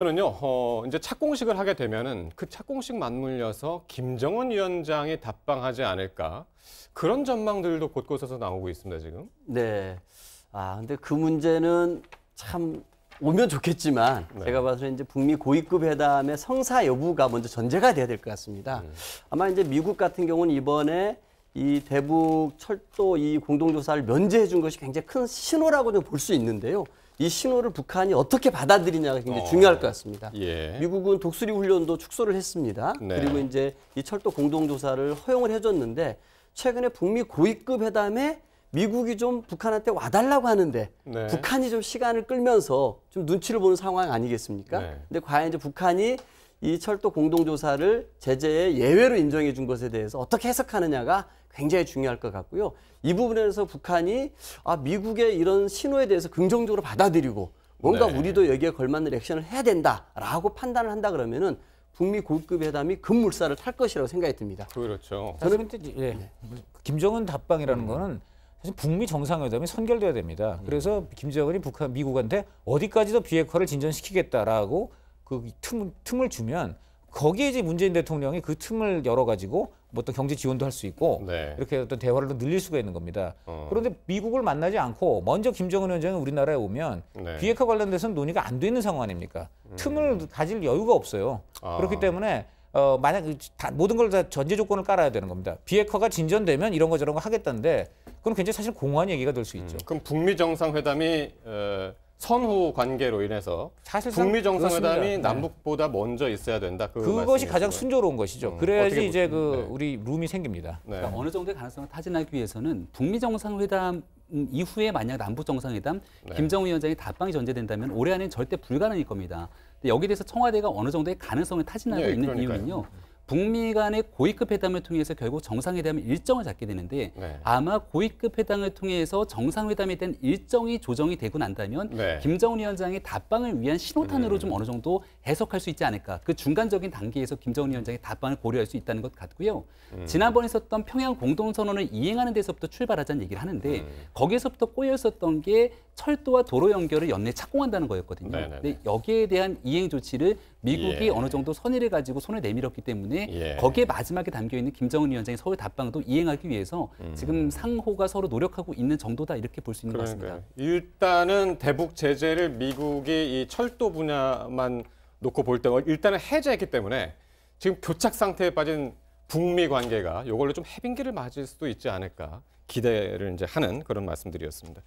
저는요, 이제 착공식을 하게 되면은 그 착공식 맞물려서 김정은 위원장이 답방하지 않을까 그런 전망들도 곳곳에서 나오고 있습니다, 지금. 네. 근데 그 문제는 참 오면 좋겠지만 네. 제가 봐서 이제 북미 고위급 회담의 성사 여부가 먼저 전제가 돼야 될 것 같습니다. 아마 이제 미국 같은 경우는 이번에 이 대북 철도 이 공동조사를 면제해 준 것이 굉장히 큰 신호라고 좀 볼 수 있는데요. 이 신호를 북한이 어떻게 받아들이냐가 굉장히 중요할 것 같습니다. 예. 미국은 독수리 훈련도 축소를 했습니다. 네. 그리고 이제 이 철도 공동조사를 허용을 해줬는데 최근에 북미 고위급 회담에 미국이 좀 북한한테 와달라고 하는데 네. 북한이 좀 시간을 끌면서 좀 눈치를 보는 상황 아니겠습니까? 네. 근데 과연 이제 북한이 이 철도 공동조사를 제재의 예외로 인정해 준 것에 대해서 어떻게 해석하느냐가 굉장히 중요할 것 같고요. 이 부분에서 북한이 미국의 이런 신호에 대해서 긍정적으로 받아들이고 뭔가 네. 우리도 여기에 걸맞는 액션을 해야 된다라고 판단을 한다 그러면은 북미 고위급 회담이 급물살을 탈 것이라고 생각이 듭니다. 그렇죠. 사실 김정은 답방이라는 거는 사실 북미 정상회담이 선결돼야 됩니다. 그래서 김정은이 미국한테 어디까지도 비핵화를 진전시키겠다라고 그 틈을 주면 거기에 이제 문재인 대통령이 그 틈을 열어가지고 뭐 어떤 경제 지원도 할 수 있고 네. 이렇게 어떤 대화를 더 늘릴 수가 있는 겁니다. 그런데 미국을 만나지 않고 먼저 김정은 위원장이 우리나라에 오면 네. 비핵화 관련돼서는 논의가 안 되는 상황 아닙니까? 틈을 가질 여유가 없어요. 그렇기 때문에 만약 모든 걸 다 전제 조건을 깔아야 되는 겁니다. 비핵화가 진전되면 이런 거 저런 거 하겠다는데 그건 굉장히 사실 공허한 얘기가 될 수 있죠. 그럼 북미 정상회담이 선후 관계로 인해서 사실상 북미 정상회담이 그렇습니다. 남북보다 먼저 있어야 된다. 그것이 말씀이시죠? 가장 순조로운 것이죠. 어떻게 그래야지 이제 보십니까? 우리 룸이 생깁니다. 네. 그러니까 어느 정도의 가능성을 타진하기 위해서는 북미 정상회담 이후에 만약 남북 정상회담 네. 김정은 위원장이 답방이 전제된다면 올해 안에는 절대 불가능일 겁니다. 근데 여기에 대해서 청와대가 어느 정도의 가능성을 타진하고 네, 있는 그러니까요. 이유는요. 북미 간의 고위급 회담을 통해서 결국 정상회담의 일정을 잡게 되는데 네. 아마 고위급 회담을 통해서 정상회담에 대한 일정이 조정이 되고 난다면 네. 김정은 위원장의 답방을 위한 신호탄으로 좀 어느 정도 해석할 수 있지 않을까. 그 중간적인 단계에서 김정은 위원장의 답방을 고려할 수 있다는 것 같고요. 지난번에 있었던 평양 공동선언을 이행하는 데서부터 출발하자는 얘기를 하는데 거기에서부터 꼬였었던 게 철도와 도로 연결을 연내 착공한다는 거였거든요. 네네네. 근데 여기에 대한 이행 조치를 미국이 예. 어느 정도 선의를 가지고 손을 내밀었기 때문에 예. 거기에 마지막에 담겨있는 김정은 위원장의 서울 답방도 이행하기 위해서 지금 상호가 서로 노력하고 있는 정도다 이렇게 볼 수 있는 것 같습니다. 그러니까요. 일단은 대북 제재를 미국이 이 철도 분야만 놓고 볼 때 일단은 해제했기 때문에 지금 교착 상태에 빠진 북미 관계가 이걸로 좀 해빙기를 맞을 수도 있지 않을까 기대를 이제 하는 그런 말씀드렸습니다.